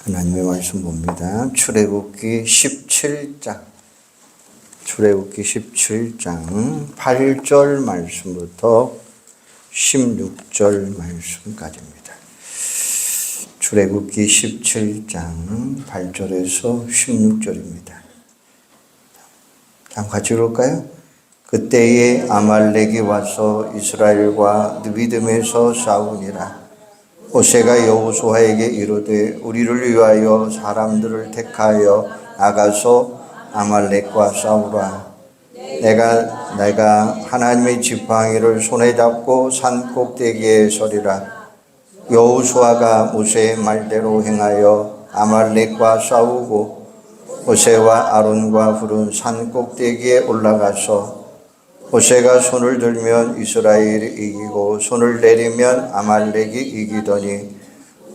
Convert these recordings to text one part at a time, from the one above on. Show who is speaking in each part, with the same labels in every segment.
Speaker 1: 하나님의 말씀 봅니다. 출애굽기 17장 8절 말씀부터 16절 말씀까지입니다. 출애굽기 17장 8절에서 16절입니다. 한번 같이 읽을까요? 그때에 아말렉이 와서 이스라엘과 느비딤에서 싸우니라. 모세가 여호수아에게 이르되 우리를 위하여 사람들을 택하여 나가서 아말렉과 싸우라. 내가 하나님의 지팡이를 손에 잡고 산 꼭대기에 서리라. 여호수아가 모세의 말대로 행하여 아말렉과 싸우고 모세와 아론과 훌은 산 꼭대기에 올라가서 모세가 손을 들면 이스라엘이 이기고 손을 내리면 아말렉이 이기더니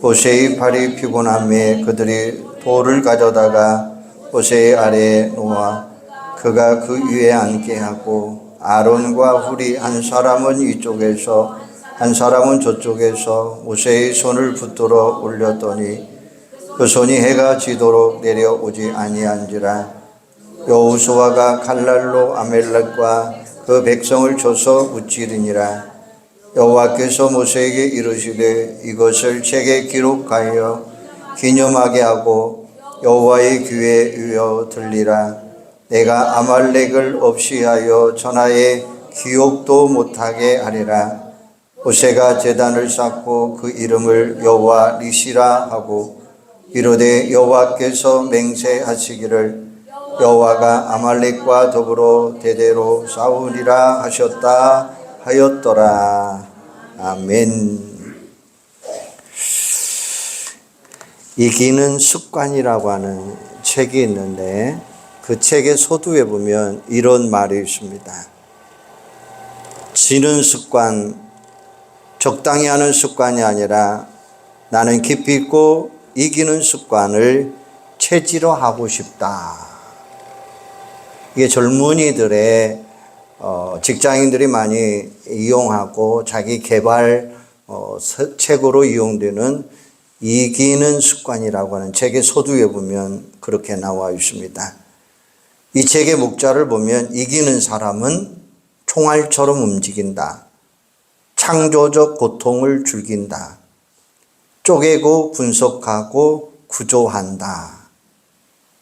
Speaker 1: 모세의 팔이 피곤함에 그들이 돌을 가져다가 모세의 아래에 놓아 그가 그 위에 앉게 하고 아론과 훌이 한 사람은 이쪽에서 한 사람은 저쪽에서 모세의 손을 붙들어 올렸더니 그 손이 해가 지도록 내려오지 아니한지라. 여호수아가 칼날로 아말렉과 그 백성을 쳐서 무찌르니라. 여호와께서 모세에게 이르시되 이것을 책에 기록하여 기념하게 하고 여호와의 귀에 이어 들리라. 내가 아말렉을 없이 하여 전하에 기억도 못하게 하리라. 모세가 제단을 쌓고 그 이름을 여호와 니시라 하고 이르되 여호와께서 맹세하시기를 여호와가 아말렉과 더불어 대대로 싸우리라 하셨다 하였더라. 아멘. 이기는 습관이라고 하는 책이 있는데 그 책의 서두에 보면 이런 말이 있습니다. 지는 습관, 적당히 하는 습관이 아니라 나는 깊이 있고 이기는 습관을 체질화하고 싶다. 이게 젊은이들의 직장인들이 많이 이용하고 자기 개발 책으로 이용되는 이기는 습관이라고 하는 책의 서두에 보면 그렇게 나와 있습니다. 이 책의 목자를 보면 이기는 사람은 총알처럼 움직인다. 창조적 고통을 즐긴다. 쪼개고 분석하고 구조한다.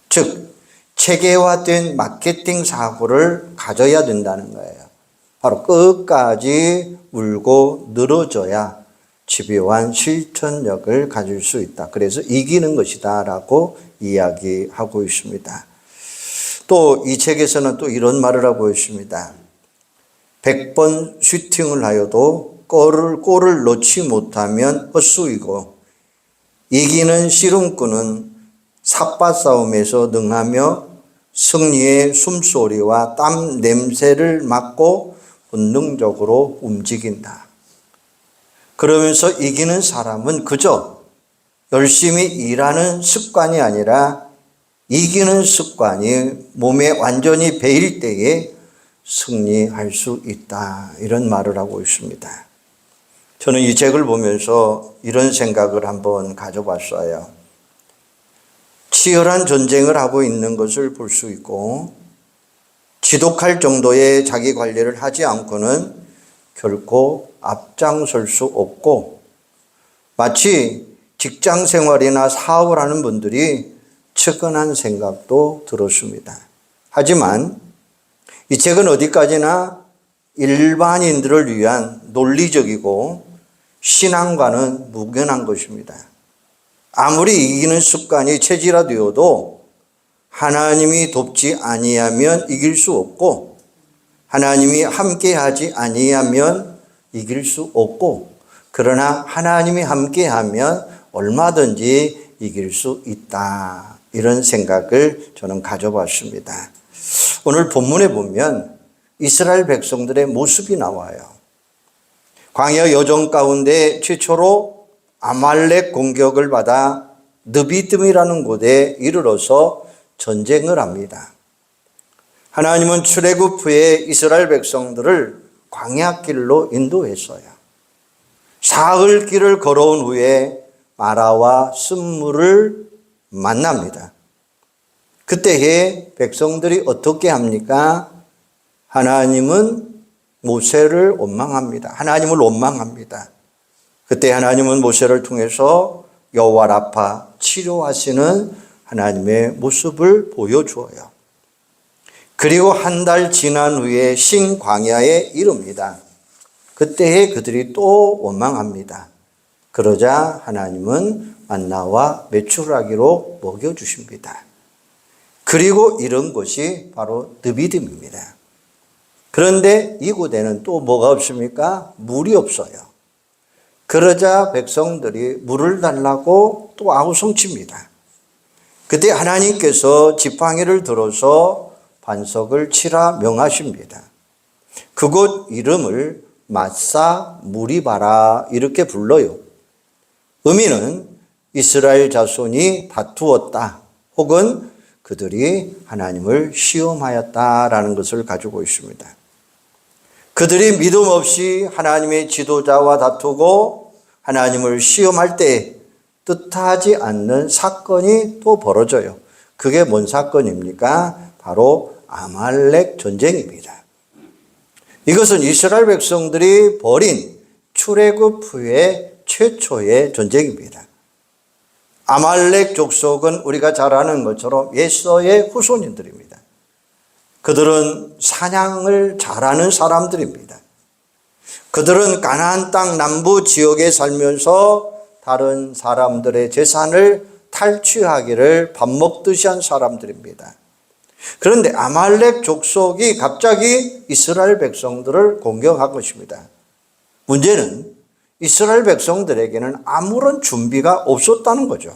Speaker 1: 즉 체계화된 마케팅 사고를 가져야 된다는 거예요. 바로 끝까지 울고 늘어져야 집요한 실천력을 가질 수 있다. 그래서 이기는 것이다 라고 이야기하고 있습니다. 또 이 책에서는 또 이런 말을 하고 있습니다. 100번 슈팅을 하여도 골을 놓지 못하면 헛수이고 이기는 씨름꾼은 삿바 싸움에서 능하며 승리의 숨소리와 땀 냄새를 맡고 본능적으로 움직인다. 그러면서 이기는 사람은 그저 열심히 일하는 습관이 아니라 이기는 습관이 몸에 완전히 배일 때에 승리할 수 있다. 이런 말을 하고 있습니다. 저는 이 책을 보면서 이런 생각을 한번 가져봤어요. 치열한 전쟁을 하고 있는 것을 볼 수 있고 지독할 정도의 자기 관리를 하지 않고는 결코 앞장설 수 없고 마치 직장 생활이나 사업을 하는 분들이 측은한 생각도 들었습니다. 하지만 이 책은 어디까지나 일반인들을 위한 논리적이고 신앙과는 무관한 것입니다. 아무리 이기는 습관이 체질화되어도 하나님이 돕지 아니하면 이길 수 없고 하나님이 함께하지 아니하면 이길 수 없고 그러나 하나님이 함께하면 얼마든지 이길 수 있다. 이런 생각을 저는 가져봤습니다. 오늘 본문에 보면 이스라엘 백성들의 모습이 나와요. 광야 여정 가운데 최초로 아말렉 공격을 받아 느비딤이라는 곳에 이르러서 전쟁을 합니다. 하나님은 출애굽 후에 이스라엘 백성들을 광야길로 인도했어요. 사흘 길을 걸어온 후에 마라와 쓴물을 만납니다. 그때에 백성들이 어떻게 합니까? 하나님은 모세를 원망합니다. 하나님을 원망합니다. 그때 하나님은 모세를 통해서 여호와 라파 치료하시는 하나님의 모습을 보여주어요. 그리고 한 달 지난 후에 신광야에 이릅니다. 그때에 그들이 또 원망합니다. 그러자 하나님은 만나와 메추라기로 먹여주십니다. 그리고 이런 것이 바로 느비딤입니다. 그런데 이곳에는 또 뭐가 없습니까? 물이 없어요. 그러자 백성들이 물을 달라고 또 아우성칩니다. 그때 하나님께서 지팡이를 들어서 반석을 치라 명하십니다. 그곳 이름을 마사 무리바라 이렇게 불러요. 의미는 이스라엘 자손이 다투었다 혹은 그들이 하나님을 시험하였다라는 것을 가지고 있습니다. 그들이 믿음 없이 하나님의 지도자와 다투고 하나님을 시험할 때 뜻하지 않는 사건이 또 벌어져요. 그게 뭔 사건입니까? 바로 아말렉 전쟁입니다. 이것은 이스라엘 백성들이 벌인 출애굽 후의 최초의 전쟁입니다. 아말렉 족속은 우리가 잘 아는 것처럼 에서의 후손인들입니다. 그들은 사냥을 잘하는 사람들입니다. 그들은 가나안 땅 남부 지역에 살면서 다른 사람들의 재산을 탈취하기를 밥 먹듯이 한 사람들입니다. 그런데 아말렉 족속이 갑자기 이스라엘 백성들을 공격한 것입니다. 문제는 이스라엘 백성들에게는 아무런 준비가 없었다는 거죠.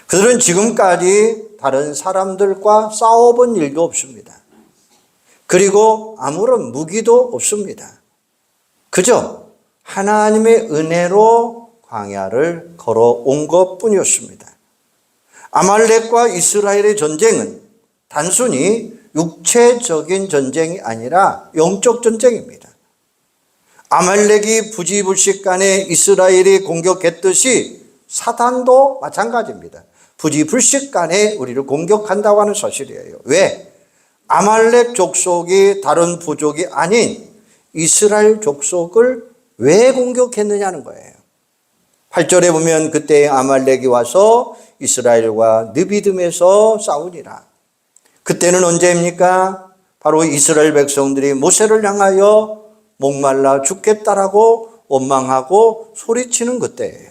Speaker 1: 그들은 지금까지 다른 사람들과 싸워본 일도 없습니다. 그리고 아무런 무기도 없습니다. 그저 하나님의 은혜로 광야를 걸어온 것뿐이었습니다. 아말렉과 이스라엘의 전쟁은 단순히 육체적인 전쟁이 아니라 영적 전쟁입니다. 아말렉이 부지불식간에 이스라엘이 공격했듯이 사탄도 마찬가지입니다. 부지불식간에 우리를 공격한다고 하는 사실이에요. 왜? 아말렉 족속이 다른 부족이 아닌 이스라엘 족속을 왜 공격했느냐는 거예요. 8절에 보면 그때 아말렉이 와서 이스라엘과 느비딤에서 싸우니라. 그때는 언제입니까? 바로 이스라엘 백성들이 모세를 향하여 목말라 죽겠다라고 원망하고 소리치는 그때예요.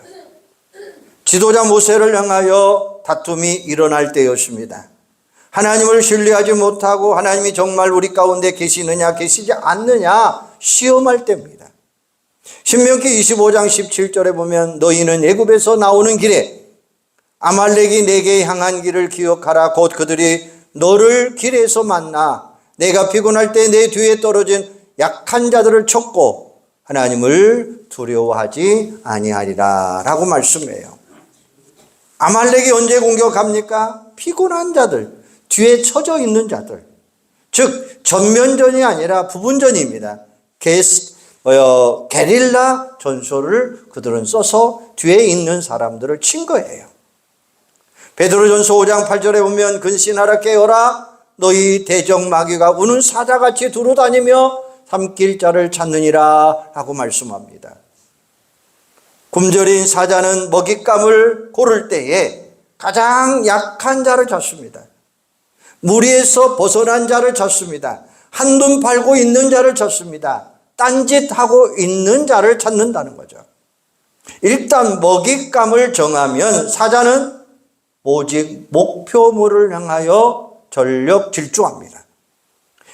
Speaker 1: 지도자 모세를 향하여 다툼이 일어날 때였습니다. 하나님을 신뢰하지 못하고 하나님이 정말 우리 가운데 계시느냐 계시지 않느냐 시험할 때입니다. 신명기 25장 17절에 보면 너희는 애굽에서 나오는 길에 아말렉이 내게 향한 길을 기억하라. 곧 그들이 너를 길에서 만나 내가 피곤할 때 내 뒤에 떨어진 약한 자들을 쳤고 하나님을 두려워하지 아니하리라 라고 말씀해요. 아말렉이 언제 공격합니까? 피곤한 자들, 뒤에 처져 있는 자들, 즉 전면전이 아니라 부분전입니다. 게릴라 전술을 그들은 써서 뒤에 있는 사람들을 친 거예요. 베드로전서 5장 8절에 보면 근신하라 깨어라 너희 대적 마귀가 우는 사자같이 두루다니며 삼킬 자를 찾느니라 라고 말씀합니다. 굶주린 사자는 먹잇감을 고를 때에 가장 약한 자를 찾습니다. 무리에서 벗어난 자를 찾습니다. 한눈 팔고 있는 자를 찾습니다. 딴짓하고 있는 자를 찾는다는 거죠. 일단 먹잇감을 정하면 사자는 오직 목표물을 향하여 전력 질주합니다.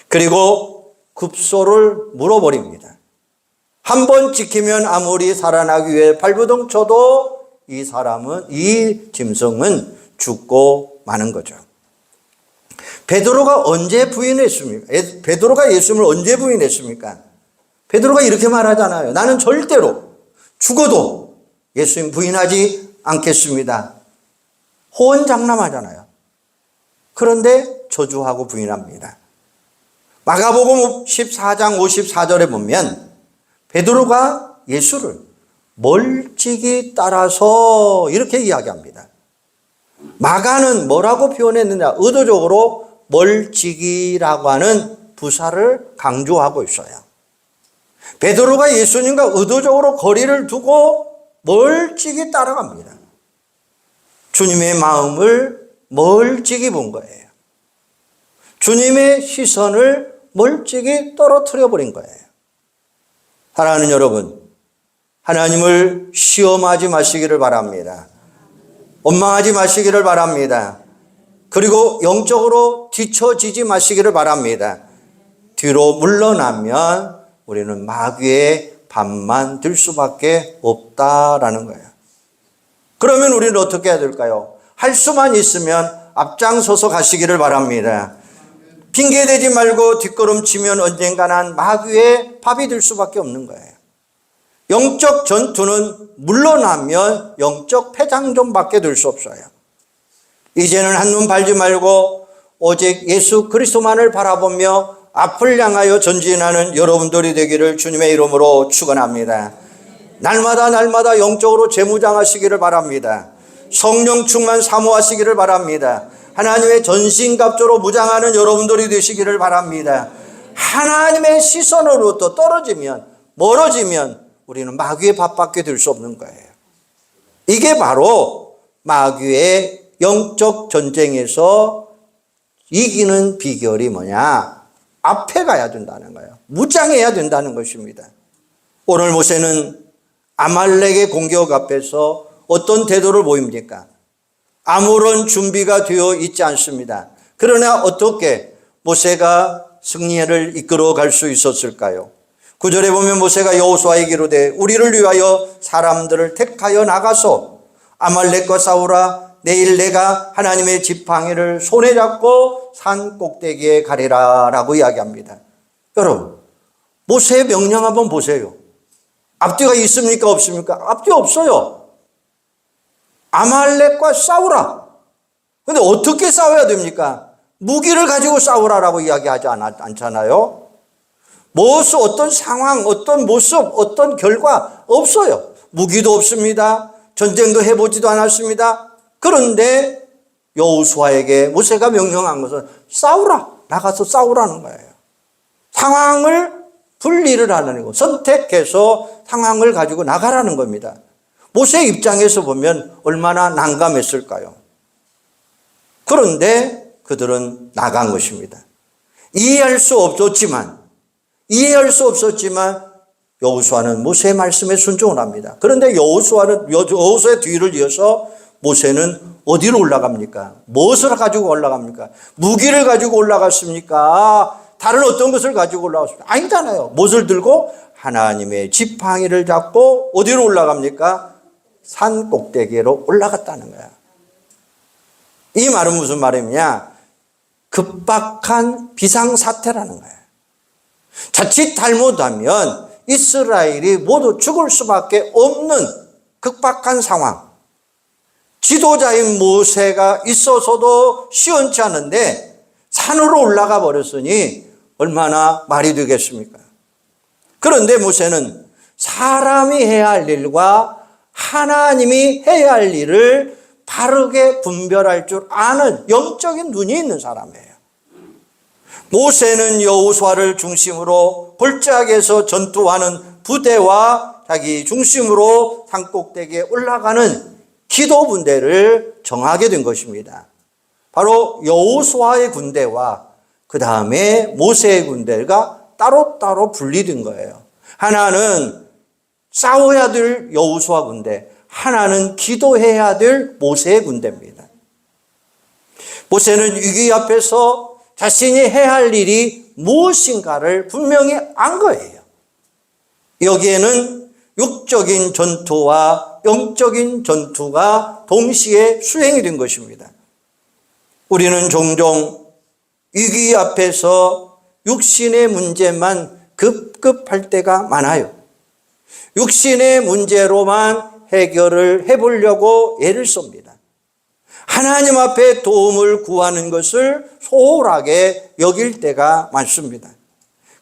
Speaker 1: 그리고 급소를 물어버립니다. 한 번 지키면 아무리 살아나기 위해 발버둥 쳐도 이 짐승은 죽고 마는 거죠. 베드로가 언제 부인했습니까? 베드로가 예수님을 언제 부인했습니까? 베드로가 이렇게 말하잖아요. 나는 절대로 죽어도 예수님 부인하지 않겠습니다. 호언장담하잖아요. 그런데 저주하고 부인합니다. 마가복음 14장 54절에 보면 베드로가 예수를 멀찍이 따라서 이렇게 이야기합니다. 마가는 뭐라고 표현했느냐? 의도적으로 멀찍이라고 하는 부사를 강조하고 있어요. 베드로가 예수님과 의도적으로 거리를 두고 멀찍이 따라갑니다. 주님의 마음을 멀찍이 본 거예요. 주님의 시선을 멀찍이 떨어뜨려 버린 거예요. 사랑하는 여러분, 하나님을 시험하지 마시기를 바랍니다. 원망하지 마시기를 바랍니다. 그리고 영적으로 뒤처지지 마시기를 바랍니다. 뒤로 물러나면 우리는 마귀의 밥만 들 수밖에 없다라는 거예요. 그러면 우리는 어떻게 해야 될까요? 할 수만 있으면 앞장서서 가시기를 바랍니다. 핑계대지 말고 뒷걸음치면 언젠가는 마귀의 밥이 될 수밖에 없는 거예요. 영적 전투는 물러나면 영적 패장전밖에 될 수 없어요. 이제는 한눈 팔지 말고 오직 예수 그리스도만을 바라보며 앞을 향하여 전진하는 여러분들이 되기를 주님의 이름으로 축원합니다. 날마다 영적으로 재무장하시기를 바랍니다. 성령 충만 사모하시기를 바랍니다. 하나님의 전신갑주로 무장하는 여러분들이 되시기를 바랍니다. 하나님의 시선으로부터 떨어지면, 멀어지면 우리는 마귀의 밥밖에 될 수 없는 거예요. 이게 바로 마귀의 영적 전쟁에서 이기는 비결이 뭐냐? 앞에 가야 된다는 거예요. 무장해야 된다는 것입니다. 오늘 모세는 아말렉의 공격 앞에서 어떤 태도를 보입니까? 아무런 준비가 되어 있지 않습니다. 그러나 어떻게 모세가 승리를 이끌어 갈 수 있었을까요? 9절에 보면 모세가 여호수아에게 이르되 우리를 위하여 사람들을 택하여 나가서 아말렉과 싸우라. 내일 내가 하나님의 지팡이를 손에 잡고 산 꼭대기에 가리라 라고 이야기합니다. 여러분, 모세의 명령 한번 보세요. 앞뒤가 있습니까? 없습니까? 앞뒤 없어요. 아말렉과 싸우라. 근데 어떻게 싸워야 됩니까? 무기를 가지고 싸우라라고 이야기하지 않잖아요. 무엇, 어떤 상황, 어떤 모습, 어떤 결과 없어요. 무기도 없습니다. 전쟁도 해보지도 않았습니다. 그런데 여호수아에게 모세가 명령한 것은 싸우라. 나가서 싸우라는 거예요. 상황을 분리를 하는 거, 선택해서 상황을 가지고 나가라는 겁니다. 모세의 입장에서 보면 얼마나 난감했을까요? 그런데 그들은 나간 것입니다. 이해할 수 없었지만 여호수아는 모세의 말씀에 순종을 합니다. 그런데 여호수아의 뒤를 이어서 모세는 어디로 올라갑니까? 무엇을 가지고 올라갑니까? 무기를 가지고 올라갔습니까? 다른 어떤 것을 가지고 올라갔습니까? 아니잖아요. 무엇을 들고? 하나님의 지팡이를 잡고 어디로 올라갑니까? 산 꼭대기로 올라갔다는 거야. 이 말은 무슨 말이냐? 급박한 비상사태라는 거야. 자칫 잘못하면 이스라엘이 모두 죽을 수밖에 없는 급박한 상황. 지도자인 모세가 있어서도 시원치 않은데 산으로 올라가 버렸으니 얼마나 말이 되겠습니까? 그런데 모세는 사람이 해야 할 일과 하나님이 해야 할 일을 바르게 분별할 줄 아는 영적인 눈이 있는 사람이에요. 모세는 여호수아를 중심으로 골짜기에서 전투하는 부대와 자기 중심으로 산꼭대기에 올라가는 기도 분대를 정하게 된 것입니다. 바로 여호수아의 군대와 그 다음에 모세의 군대가 따로따로 분리된 거예요. 하나는 싸워야 될 여호수아 군대, 하나는 기도해야 될 모세의 군대입니다. 모세는 위기 앞에서 자신이 해야 할 일이 무엇인가를 분명히 안 거예요. 여기에는 육적인 전투와 영적인 전투가 동시에 수행이 된 것입니다. 우리는 종종 위기 앞에서 육신의 문제만 급급할 때가 많아요. 육신의 문제로만 해결을 해보려고 애를 씁니다. 하나님 앞에 도움을 구하는 것을 소홀하게 여길 때가 많습니다.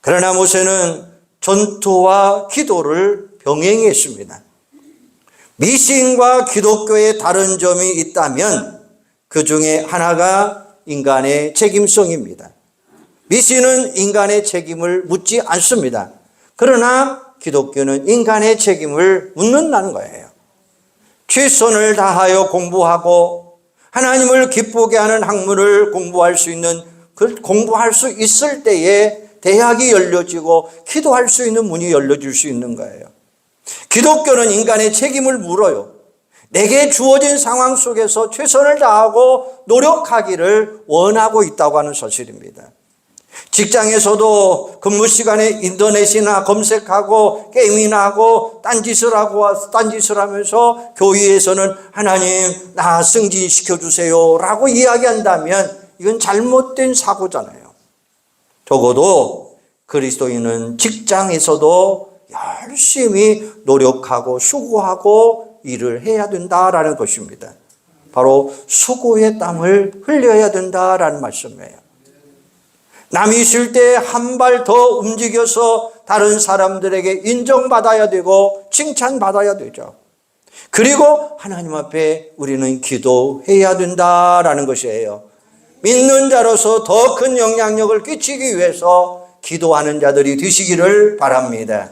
Speaker 1: 그러나 모세는 전투와 기도를 병행했습니다. 미신과 기독교의 다른 점이 있다면 그 중에 하나가 인간의 책임성입니다. 미신은 인간의 책임을 묻지 않습니다. 그러나 기독교는 인간의 책임을 묻는다는 거예요. 최선을 다하여 공부하고 하나님을 기쁘게 하는 학문을 공부할 수 있는, 공부할 수 있을 때에 대학이 열려지고 기도할 수 있는 문이 열려질 수 있는 거예요. 기독교는 인간의 책임을 물어요. 내게 주어진 상황 속에서 최선을 다하고 노력하기를 원하고 있다고 하는 사실입니다. 직장에서도 근무 시간에 인터넷이나 검색하고 게임이나 하고 딴짓을 하면서 교회에서는 하나님 나 승진시켜 주세요 라고 이야기한다면 이건 잘못된 사고잖아요. 적어도 그리스도인은 직장에서도 열심히 노력하고 수고하고 일을 해야 된다라는 것입니다. 바로 수고의 땀을 흘려야 된다라는 말씀이에요. 남이 있을 때 한 발 더 움직여서 다른 사람들에게 인정받아야 되고 칭찬받아야 되죠. 그리고 하나님 앞에 우리는 기도해야 된다라는 것이에요. 믿는 자로서 더 큰 영향력을 끼치기 위해서 기도하는 자들이 되시기를 바랍니다.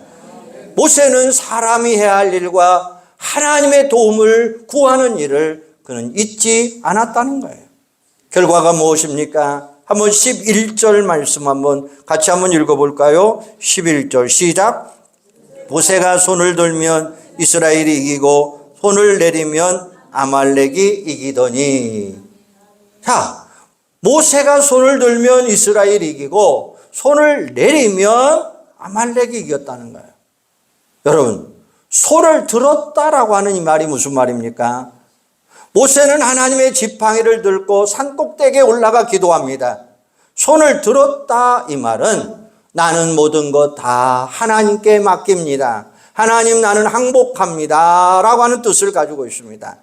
Speaker 1: 모세는 사람이 해야 할 일과 하나님의 도움을 구하는 일을 그는 잊지 않았다는 거예요. 결과가 무엇입니까? 한번 11절 말씀 같이 한번 읽어볼까요? 11절 시작. 모세가 손을 들면 이스라엘이 이기고 손을 내리면 아말렉이 이기더니. 자, 모세가 손을 들면 이스라엘이 이기고 손을 내리면 아말렉이 이겼다는 거예요. 여러분, 손을 들었다라고 하는 이 말이 무슨 말입니까? 모세는 하나님의 지팡이를 들고 산꼭대기에 올라가 기도합니다. 손을 들었다 이 말은 나는 모든 것 다 하나님께 맡깁니다. 하나님 나는 항복합니다 라고 하는 뜻을 가지고 있습니다.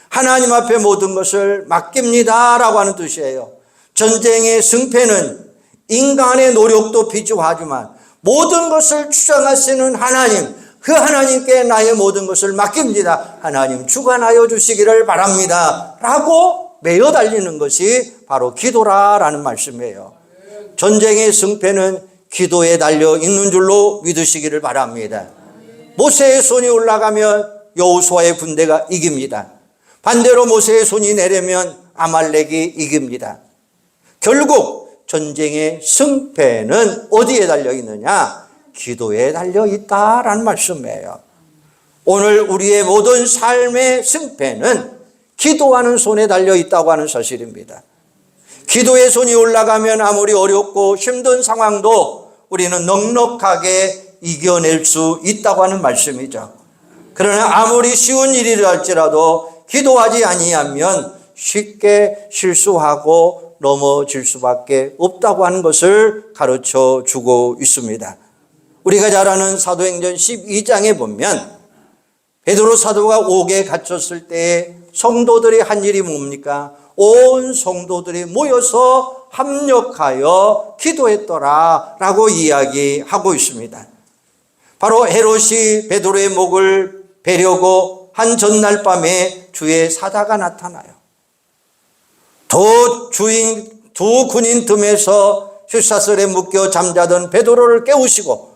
Speaker 1: 하나님 앞에 모든 것을 맡깁니다 라고 하는 뜻이에요. 전쟁의 승패는 인간의 노력도 필요하지만 모든 것을 주장하시는 하나님, 그 하나님께 나의 모든 것을 맡깁니다. 하나님 주관하여 주시기를 바랍니다 라고 매어 달리는 것이 바로 기도라라는 말씀이에요. 전쟁의 승패는 기도에 달려 있는 줄로 믿으시기를 바랍니다. 모세의 손이 올라가면 여호수아의 군대가 이깁니다. 반대로 모세의 손이 내리면 아말렉이 이깁니다. 결국 전쟁의 승패는 어디에 달려 있느냐? 기도에 달려 있다라는 말씀이에요. 오늘 우리의 모든 삶의 승패는 기도하는 손에 달려 있다고 하는 사실입니다. 기도의 손이 올라가면 아무리 어렵고 힘든 상황도 우리는 넉넉하게 이겨낼 수 있다고 하는 말씀이죠. 그러나 아무리 쉬운 일이라 할지라도 기도하지 아니하면 쉽게 실수하고 넘어질 수밖에 없다고 하는 것을 가르쳐 주고 있습니다. 우리가 잘 아는 사도행전 12장에 보면 베드로 사도가 옥에 갇혔을 때 성도들이 한 일이 뭡니까? 온 성도들이 모여서 합력하여 기도했더라 라고 이야기하고 있습니다. 바로 헤롯이 베드로의 목을 베려고 한 전날 밤에 주의 사자가 나타나요. 두 군인 틈에서 쇠사슬에 묶여 잠자던 베드로를 깨우시고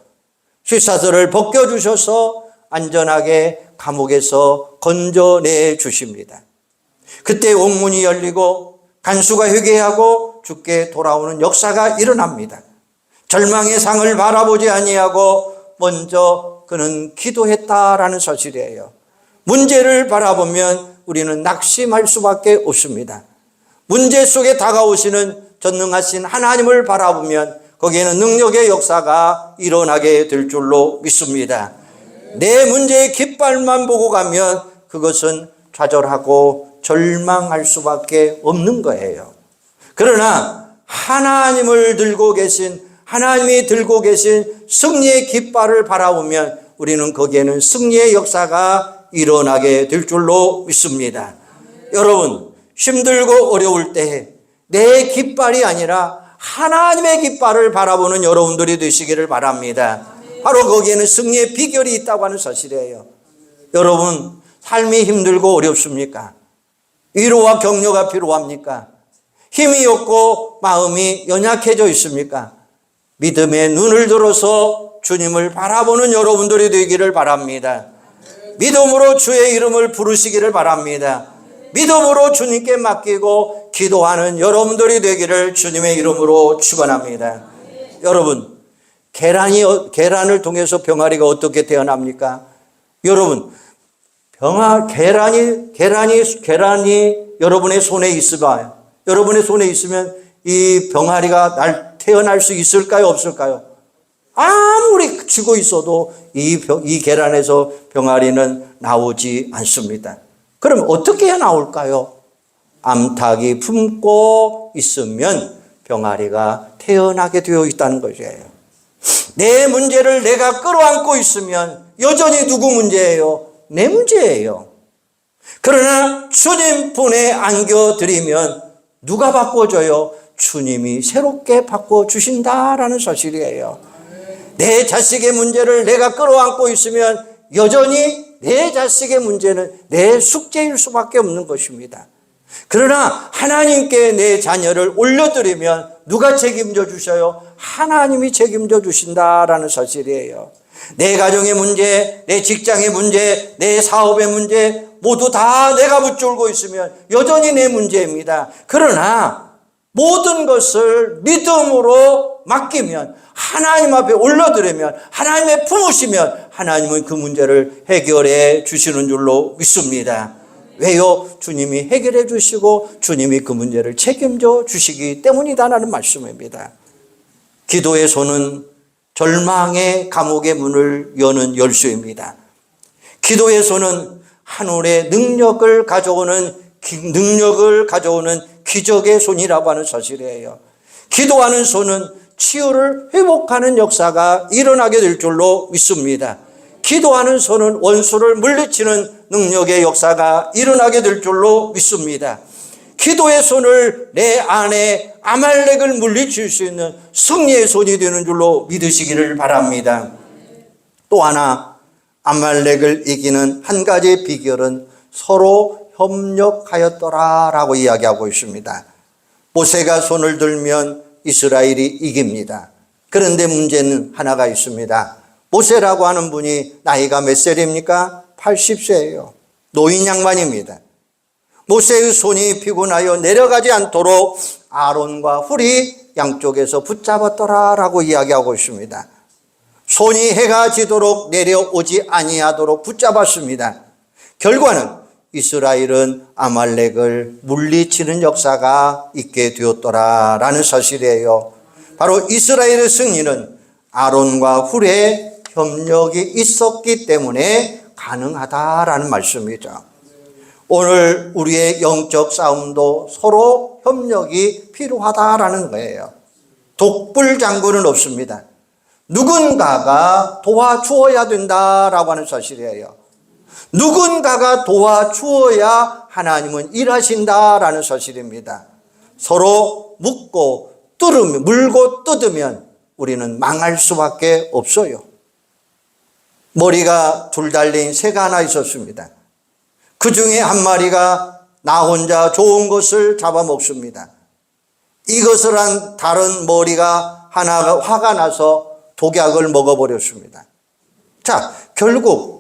Speaker 1: 쇠사슬을 벗겨주셔서 안전하게 감옥에서 건져내 주십니다. 그때 옥문이 열리고 간수가 회개하고 주께 돌아오는 역사가 일어납니다. 절망의 상을 바라보지 아니하고 먼저 그는 기도했다라는 사실이에요. 문제를 바라보면 우리는 낙심할 수밖에 없습니다. 문제 속에 다가오시는 전능하신 하나님을 바라보면 거기에는 능력의 역사가 일어나게 될 줄로 믿습니다. 내 문제의 깃발만 보고 가면 그것은 좌절하고 절망할 수밖에 없는 거예요. 그러나 하나님이 들고 계신 승리의 깃발을 바라보면 우리는 거기에는 승리의 역사가 일어나게 될 줄로 믿습니다. 여러분, 힘들고 어려울 때 내 깃발이 아니라 하나님의 깃발을 바라보는 여러분들이 되시기를 바랍니다. 바로 거기에는 승리의 비결이 있다고 하는 사실이에요. 여러분, 삶이 힘들고 어렵습니까? 위로와 격려가 필요합니까? 힘이 없고 마음이 연약해져 있습니까? 믿음의 눈을 들어서 주님을 바라보는 여러분들이 되기를 바랍니다. 믿음으로 주의 이름을 부르시기를 바랍니다. 믿음으로 주님께 맡기고 기도하는 여러분들이 되기를 주님의 이름으로 축원합니다. 여러분, 계란을 통해서 병아리가 어떻게 태어납니까? 여러분, 계란이 여러분의 손에 있으면, 이 병아리가 태어날 수 있을까요? 없을까요? 아무리 쥐고 있어도 이 계란에서 병아리는 나오지 않습니다. 그럼 어떻게 해야 나올까요? 암탉이 품고 있으면 병아리가 태어나게 되어 있다는 것이에요. 내 문제를 내가 끌어안고 있으면 여전히 누구 문제예요? 내 문제예요. 그러나 주님 분에 안겨드리면 누가 바꿔줘요? 주님이 새롭게 바꿔주신다라는 사실이에요. 내 자식의 문제를 내가 끌어안고 있으면 여전히 내 자식의 문제는 내 숙제일 수밖에 없는 것입니다. 그러나 하나님께 내 자녀를 올려드리면 누가 책임져 주셔요? 하나님이 책임져 주신다라는 사실이에요. 내 가정의 문제, 내 직장의 문제, 내 사업의 문제 모두 다 내가 붙들고 있으면 여전히 내 문제입니다. 그러나 모든 것을 믿음으로 맡기면, 하나님 앞에 올려드리면, 하나님의 품으시면 하나님은 그 문제를 해결해 주시는 줄로 믿습니다. 왜요? 주님이 해결해 주시고 주님이 그 문제를 책임져 주시기 때문이다라는 말씀입니다. 기도의 손은 절망의 감옥의 문을 여는 열쇠입니다. 기도의 손은 하늘의 능력을 가져오는 기적의 손이라고 하는 사실이에요. 기도하는 손은 치유를 회복하는 역사가 일어나게 될 줄로 믿습니다. 기도하는 손은 원수를 물리치는 능력의 역사가 일어나게 될 줄로 믿습니다. 기도의 손을 내 안에 아말렉을 물리칠 수 있는 승리의 손이 되는 줄로 믿으시기를 바랍니다. 또 하나, 아말렉을 이기는 한 가지 비결은 서로 협력하였더라라고 이야기하고 있습니다. 모세가 손을 들면 이스라엘이 이깁니다. 그런데 문제는 하나가 있습니다. 모세라고 하는 분이 나이가 몇 살입니까? 80세예요. 노인 양반입니다. 모세의 손이 피곤하여 내려가지 않도록 아론과 훌이 양쪽에서 붙잡았더라라고 이야기하고 있습니다. 손이 해가 지도록 내려오지 아니하도록 붙잡았습니다. 결과는 이스라엘은 아말렉을 물리치는 역사가 있게 되었더라라는 사실이에요. 바로 이스라엘의 승리는 아론과 훌의 협력이 있었기 때문에 가능하다라는 말씀이죠. 오늘 우리의 영적 싸움도 서로 협력이 필요하다라는 거예요. 독불장군은 없습니다. 누군가가 도와주어야 된다라고 하는 사실이에요. 누군가가 도와주어야 하나님은 일하신다라는 사실입니다. 서로 물고 뜯으면 우리는 망할 수밖에 없어요. 머리가 둘 달린 새가 하나 있었습니다. 그 중에 한 마리가 나 혼자 좋은 것을 잡아먹습니다. 이것을 한 다른 머리가 하나가 화가 나서 독약을 먹어버렸습니다. 자, 결국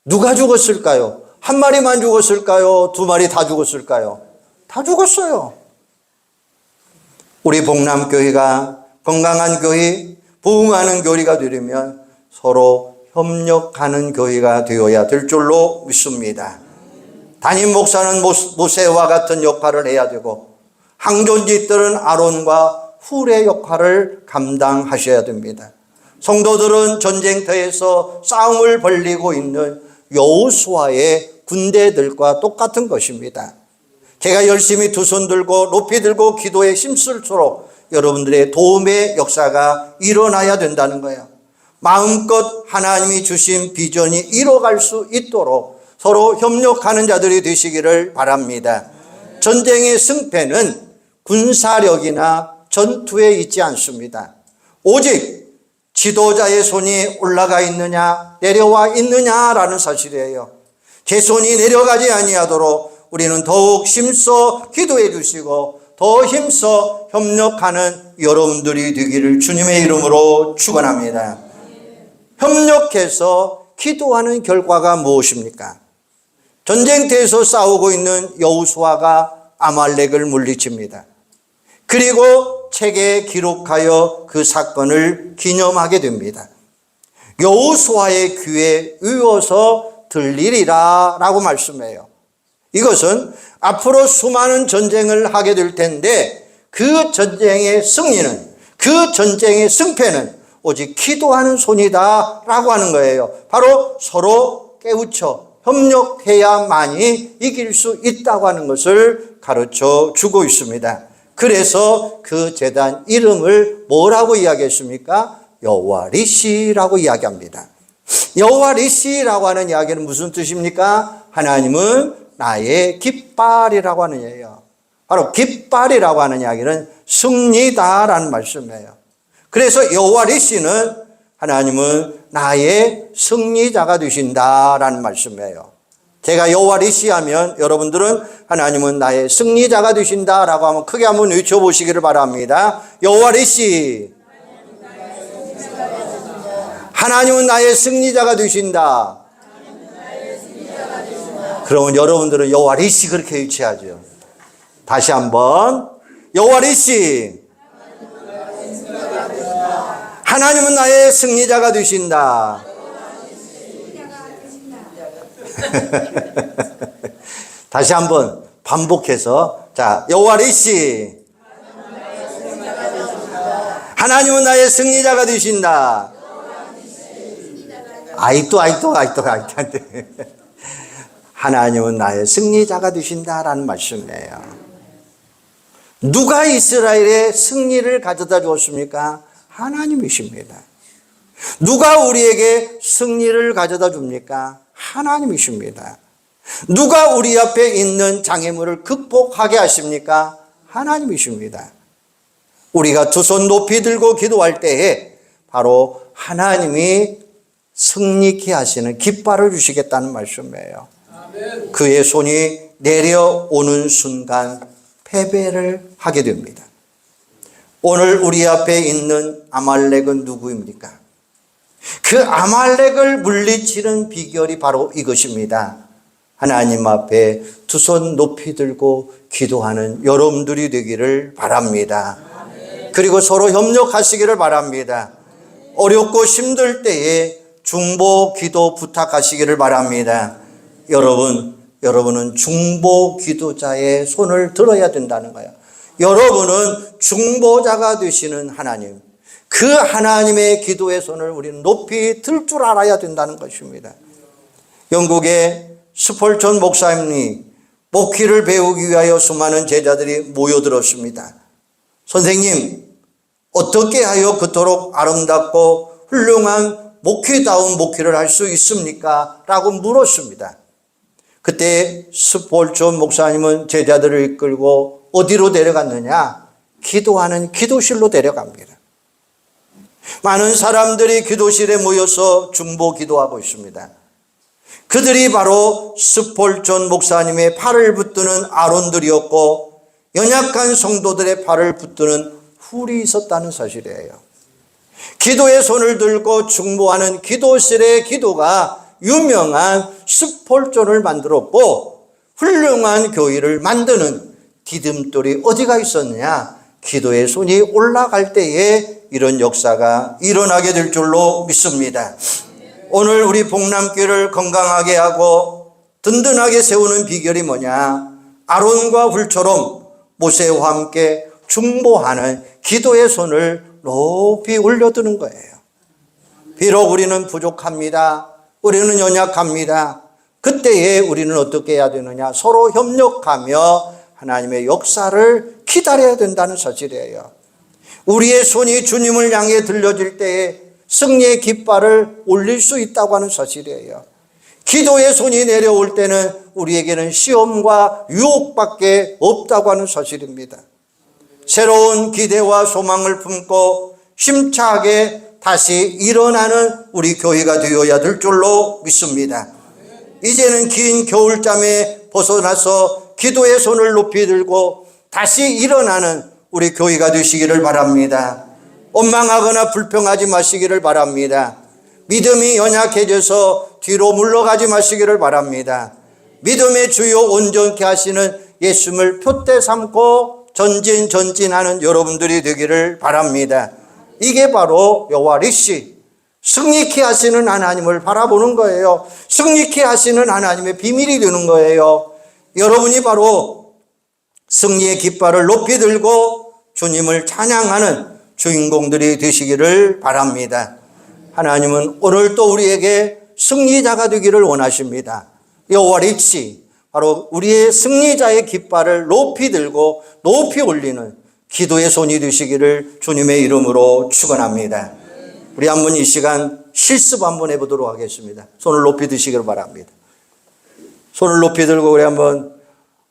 Speaker 1: 누가 죽었을까요? 한 마리만 죽었을까요? 두 마리 다 죽었을까요? 다 죽었어요. 우리 복남교회가 건강한 교회, 부흥하는 교회가 되려면 서로 협력하는 교회가 되어야 될 줄로 믿습니다. 담임 목사는 모세와 같은 역할을 해야 되고, 항존직들은 아론과 훌의 역할을 감당하셔야 됩니다. 성도들은 전쟁터에서 싸움을 벌이고 있는 여호수아의 군대들과 똑같은 것입니다. 제가 열심히 두 손 들고 높이 들고 기도에 힘쓸수록 여러분들의 도움의 역사가 일어나야 된다는 거예요. 마음껏 하나님이 주신 비전이 이뤄갈 수 있도록 서로 협력하는 자들이 되시기를 바랍니다. 전쟁의 승패는 군사력이나 전투에 있지 않습니다. 오직 지도자의 손이 올라가 있느냐 내려와 있느냐라는 사실이에요. 제 손이 내려가지 아니하도록 우리는 더욱 힘써 기도해 주시고 더 힘써 협력하는 여러분들이 되기를 주님의 이름으로 축원합니다. 협력해서 기도하는 결과가 무엇입니까? 전쟁터에서 싸우고 있는 여호수아가 아말렉을 물리칩니다. 그리고 책에 기록하여 그 사건을 기념하게 됩니다. 여호수아의 귀에 의어서 들리리라 라고 말씀해요. 이것은 앞으로 수많은 전쟁을 하게 될 텐데 그 전쟁의 승리는, 그 전쟁의 승패는 오직 기도하는 손이다 라고 하는 거예요. 바로 서로 깨우쳐 협력해야만이 이길 수 있다고 하는 것을 가르쳐 주고 있습니다. 그래서 그 제단 이름을 뭐라고 이야기했습니까? 여호와 니시라고 이야기합니다. 여호와 니시라고 하는 이야기는 무슨 뜻입니까? 하나님은 나의 깃발이라고 하는 얘기예요. 바로 깃발이라고 하는 이야기는 승리다라는 말씀이에요. 그래서 여호와 니시는 하나님은 나의 승리자가 되신다라는 말씀이에요. 제가 여호와 니시 하면 여러분들은 하나님은 나의 승리자가 되신다라고 하면 크게 한번 외쳐보시기를 바랍니다. 여호와 니시, 하나님은 나의 승리자가 되신다. 그러면 여러분들은 여호와 니시 그렇게 외쳐야죠. 다시 한번 여호와 니시, 하나님은 나의 승리자가 되신다. 다시 한번 반복해서, 자, 여호와 니시, 하나님은 나의 승리자가 되신다. 아이또 하나님은 나의 승리자가 되신다라는 말씀이에요. 누가 이스라엘의 승리를 가져다 주었습니까? 하나님이십니다. 누가 우리에게 승리를 가져다 줍니까? 하나님이십니다. 누가 우리 앞에 있는 장애물을 극복하게 하십니까? 하나님이십니다. 우리가 두 손 높이 들고 기도할 때에 바로 하나님이 승리케 하시는 깃발을 주시겠다는 말씀이에요. 그의 손이 내려오는 순간 패배를 하게 됩니다. 오늘 우리 앞에 있는 아말렉은 누구입니까? 그 아말렉을 물리치는 비결이 바로 이것입니다. 하나님 앞에 두 손 높이 들고 기도하는 여러분들이 되기를 바랍니다. 그리고 서로 협력하시기를 바랍니다. 어렵고 힘들 때에 중보 기도 부탁하시기를 바랍니다. 여러분은 중보 기도자의 손을 들어야 된다는 거예요. 여러분은 중보자가 되시는 하나님, 그 하나님의 기도의 손을 우리는 높이 들 줄 알아야 된다는 것입니다. 영국의 스폴전 목사님이 목회를 배우기 위하여 수많은 제자들이 모여들었습니다. 선생님, 어떻게 하여 그토록 아름답고 훌륭한 목회다운 목회를 할 수 있습니까? 라고 물었습니다. 그때 스폴전 목사님은 제자들을 이끌고 어디로 데려갔느냐? 기도하는 기도실로 데려갑니다. 많은 사람들이 기도실에 모여서 중보 기도하고 있습니다. 그들이 바로 스폴전 목사님의 팔을 붙드는 아론들이었고 연약한 성도들의 팔을 붙드는 훌이 있었다는 사실이에요. 기도의 손을 들고 중보하는 기도실의 기도가 유명한 스폴전을 만들었고 훌륭한 교회를 만드는 디딤돌이 어디가 있었느냐? 기도의 손이 올라갈 때에 이런 역사가 일어나게 될 줄로 믿습니다. 오늘 우리 복남교회를 건강하게 하고 든든하게 세우는 비결이 뭐냐? 아론과 훌처럼 모세와 함께 중보하는 기도의 손을 높이 올려두는 거예요. 비록 우리는 부족합니다. 우리는 연약합니다. 그때에 우리는 어떻게 해야 되느냐? 서로 협력하며 하나님의 역사를 기다려야 된다는 사실이에요. 우리의 손이 주님을 향해 들려질 때에 승리의 깃발을 올릴 수 있다고 하는 사실이에요. 기도의 손이 내려올 때는 우리에게는 시험과 유혹밖에 없다고 하는 사실입니다. 새로운 기대와 소망을 품고 힘차게 다시 일어나는 우리 교회가 되어야 될 줄로 믿습니다. 이제는 긴 겨울잠에 벗어나서 기도의 손을 높이 들고 다시 일어나는 우리 교회가 되시기를 바랍니다. 원망하거나 불평하지 마시기를 바랍니다. 믿음이 연약해져서 뒤로 물러가지 마시기를 바랍니다. 믿음의 주요 온전케 하시는 예수님을 표대 삼고 전진하는 여러분들이 되기를 바랍니다. 이게 바로 여호와 니시, 승리케 하시는 하나님을 바라보는 거예요. 승리케 하시는 하나님의 비밀이 되는 거예요. 여러분이 바로 승리의 깃발을 높이 들고 주님을 찬양하는 주인공들이 되시기를 바랍니다. 하나님은 오늘 또 우리에게 승리자가 되기를 원하십니다. 여호와 니시, 바로 우리의 승리자의 깃발을 높이 들고 높이 올리는 기도의 손이 되시기를 주님의 이름으로 축원합니다. 우리 한번 이 시간 실습 한번 해보도록 하겠습니다. 손을 높이 드시기를 바랍니다. 손을 높이 들고 우리 한번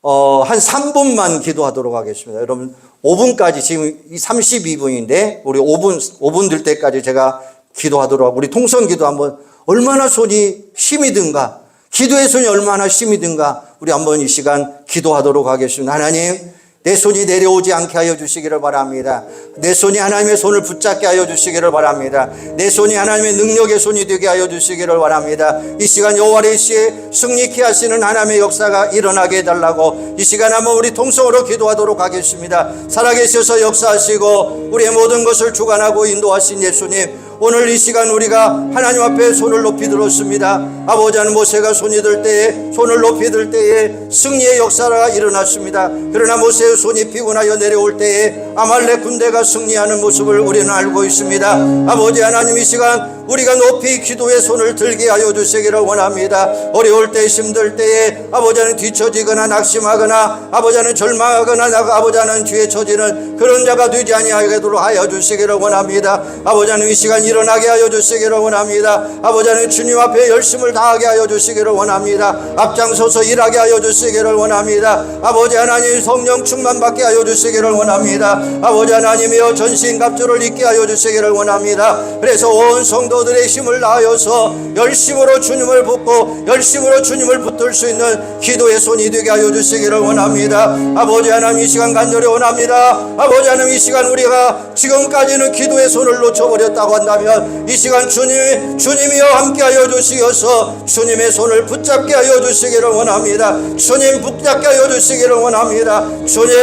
Speaker 1: 한 3분만 기도하도록 하겠습니다. 여러분 5분까지, 지금 32분인데 우리 5분 될 때까지 제가 기도하도록 하고, 우리 통성기도 한번 얼마나 손이 힘이 든가, 기도의 손이 얼마나 힘이 든가 우리 한번 이 시간 기도하도록 하겠습니다. 하나님, 내 손이 내려오지 않게 하여 주시기를 바랍니다. 내 손이 하나님의 손을 붙잡게 하여 주시기를 바랍니다. 내 손이 하나님의 능력의 손이 되게 하여 주시기를 바랍니다. 이 시간 여호와 니시의 승리케 하시는 하나님의 역사가 일어나게 해달라고 이 시간 한번 우리 통성으로 기도하도록 하겠습니다. 살아계셔서 역사하시고 우리의 모든 것을 주관하고 인도하신 예수님, 오늘 이 시간 우리가 하나님 앞에 손을 높이 들었습니다. 아버지 하나님, 모세가 손이 들 때에, 손을 높이 들 때에 승리의 역사가 일어났습니다. 그러나 모세의 손이 피곤하여 내려올 때에 아말렉 군대가 승리하는 모습을 우리는 알고 있습니다. 아버지 하나님, 이 시간 우리가 높이 기도의 손을 들게 하여 주시기를 원합니다. 어려울 때, 힘들 때에 아버지 하나님 뒤처지거나 낙심하거나 아버지 하나님 절망하거나 아버지 하나님 뒤에 처지는 그런 자가 되지 아니하도록 하여 주시기를 원합니다. 아버지 하나님, 이 시간 일어나게 하여 주시기를 원합니다. 아버지 하나님, 주님 앞에 열심을 다하게 하여 주시기를 원합니다. 앞장서서 일하게 하여 주시기를 원합니다. 아버지 하나님, 성령 충만 받게 하여 주시기를 원합니다. 아버지 하나님이여, 전신갑주를 입게 하여 주시기를 원합니다. 그래서 온 성도들의 힘을 다하여서 열심으로 주님을 붙고 열심으로 주님을 붙들 수 있는 기도의 손이 되게 하여 주시기를 원합니다. 아버지 하나님, 이 시간 간절히 원합니다. 아버지 하나님, 이 시간 우리가 지금까지는 기도의 손을 놓쳐버렸다고 한다면 이 시간 주님이여 함께하여 주시어서 주님의 손을 붙잡게 하여 주시기를 원합니다. 주님 붙잡게 하여 주시기를 원합니다. 주님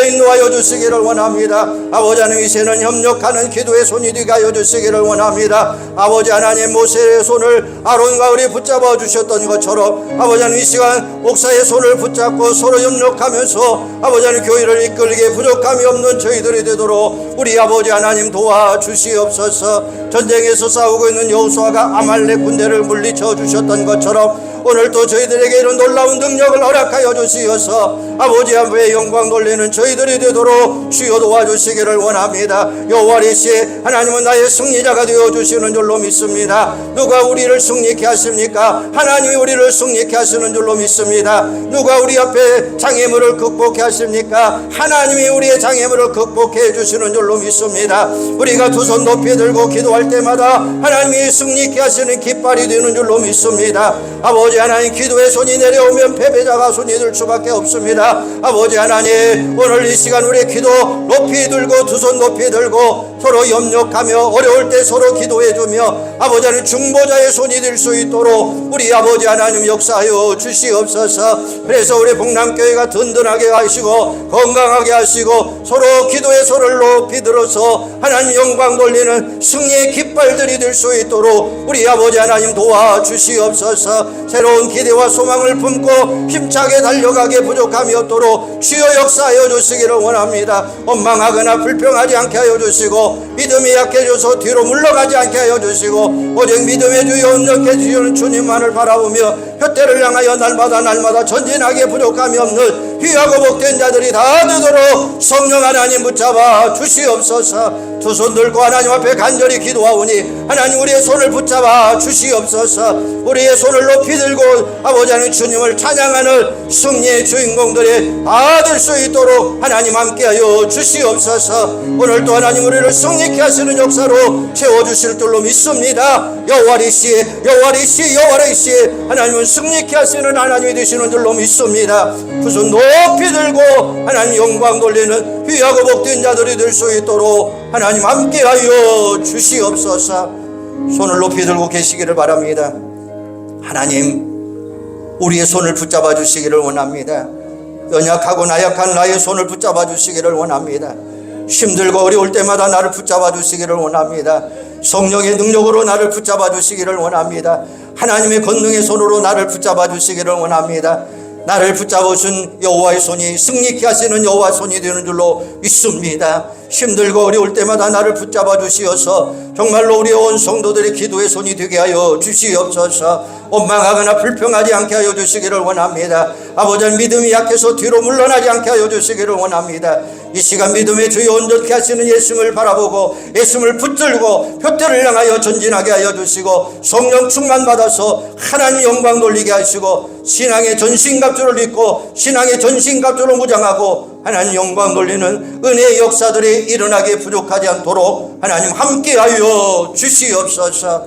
Speaker 1: 인도하여 주시기를 원합니다. 아버지 하나님, 이제는 협력하는 기도의 손이 되게 하여 주시기를 원합니다. 아버지 하나님, 모세의 손을 아론과 우리 붙잡아 주셨던 것처럼 아버지 하나님, 이 시간 목사의 손을 붙잡고 서로 협력하면서 아버지 하나님, 교회를 이끌게 부족함이 없는 저희들이 되도록 우리 아버지 하나님 도와주시옵소서. 전쟁에서 싸우고 있는 여호수아가 아말렉 군대를 물리쳐 주셨던 것처럼 오늘도 저희들에게 이런 놀라운 능력을 허락하여 주시어서 아버지 앞에 영광 돌리는 저희들이 되도록 주여 도와주시기를 원합니다. 여호와 니시, 하나님은 나의 승리자가 되어주시는 줄로 믿습니다. 누가 우리를 승리케 하십니까? 하나님이 우리를 승리케 하시는 줄로 믿습니다. 누가 우리 앞에 장애물을 극복해 하십니까? 하나님이 우리의 장애물을 극복해 주시는 줄로 믿습니다. 우리가 두 손 높이 들고 기도할 때마다 하나님이 승리케 하시는 깃발이 되는 줄로 믿습니다. 아버지 하나님, 기도의 손이 내려오면 패배자가 손이 들 수밖에 없습니다. 아버지 하나님, 오늘 이 시간 우리의 기도 높이 들고 두 손 높이 들고 서로 협력하며 어려울 때 서로 기도해주며 아버지 하나님, 중보자의 손이 될 수 있도록 우리 아버지 하나님 역사하여 주시옵소서. 그래서 우리 복남교회가 든든하게 하시고 건강하게 하시고 서로 기도의 손을 높이 들어서 하나님 영광 돌리는 승리의 깃발들이 될 수 있도록 우리 아버지 하나님 도와주시옵소서. 새로운 기대와 소망을 품고 힘차게 달려가게 부족함이 없도록 주여 역사하여 주시기를 원합니다. 원망하거나 불평하지 않게 하여 주시고 믿음이 약해져서 뒤로 물러가지 않게 하여 주시고 오직 믿음의 주여 온전케 주시는 주님만을 바라보며 곁대를 향하여 날마다 전진하게 부족함이 없는 귀하고 복된 자들이 다 되도록 성령 하나님 붙잡아 주시옵소서. 두 손 들고 하나님 앞에 간절히 기도하오니 하나님 우리의 손을 붙잡아 주시옵소서. 우리의 손을 높이 들고 아버지 하나님 주님을 찬양하는 승리의 주인공들이 다 될 수 있도록 하나님 함께하여 주시옵소서. 오늘도 하나님 우리를 승리케 하시는 역사로 채워주실 줄로 믿습니다. 여호와리시 여호와리시 여호와리시 하나님은 승리케 하시는 하나님이 되시는 줄로 믿습니다. 그 손 높이 들고 하나님 영광 돌리는 귀하고 복된 자들이 될 수 있도록 하나님 함께하여 주시옵소서. 손을 높이 들고 계시기를 바랍니다. 하나님 우리의 손을 붙잡아 주시기를 원합니다. 연약하고 나약한 나의 손을 붙잡아 주시기를 원합니다. 힘들고 어려울 때마다 나를 붙잡아 주시기를 원합니다. 성령의 능력으로 나를 붙잡아 주시기를 원합니다. 하나님의 권능의 손으로 나를 붙잡아 주시기를 원합니다. 나를 붙잡으신 여호와의 손이 승리케 하시는 여호와의 손이 되는 줄로 믿습니다. 힘들고 어려울 때마다 나를 붙잡아 주시어서 정말로 우리 온 성도들의 기도의 손이 되게 하여 주시옵소서. 원망하거나 불평하지 않게 하여 주시기를 원합니다. 아버지 믿음이 약해서 뒤로 물러나지 않게 하여 주시기를 원합니다. 이 시간 믿음의 주여 온전케 하시는 예수님을 바라보고 예수님을 붙들고 표대를 향하여 전진하게 하여 주시고 성령 충만 받아서 하나님 영광 돌리게 하시고 신앙의 전신갑주를 입고 신앙의 전신갑주로 무장하고 하나님 영광 돌리는 은혜의 역사들이 일어나기에 부족하지 않도록 하나님 함께하여 주시옵소서.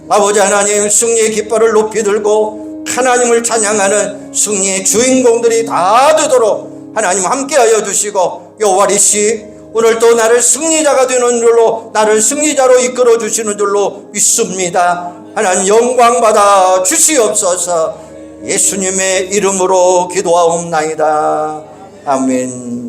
Speaker 1: 아버지 하나님 승리의 깃발을 높이 들고 하나님을 찬양하는 승리의 주인공들이 다 되도록 하나님 함께하여 주시고 여호와리시 오늘도 나를 승리자가 되는 줄로 나를 승리자로 이끌어 주시는 줄로 믿습니다. 하나님 영광 받아 주시옵소서. 예수님의 이름으로 기도하옵나이다. 아멘.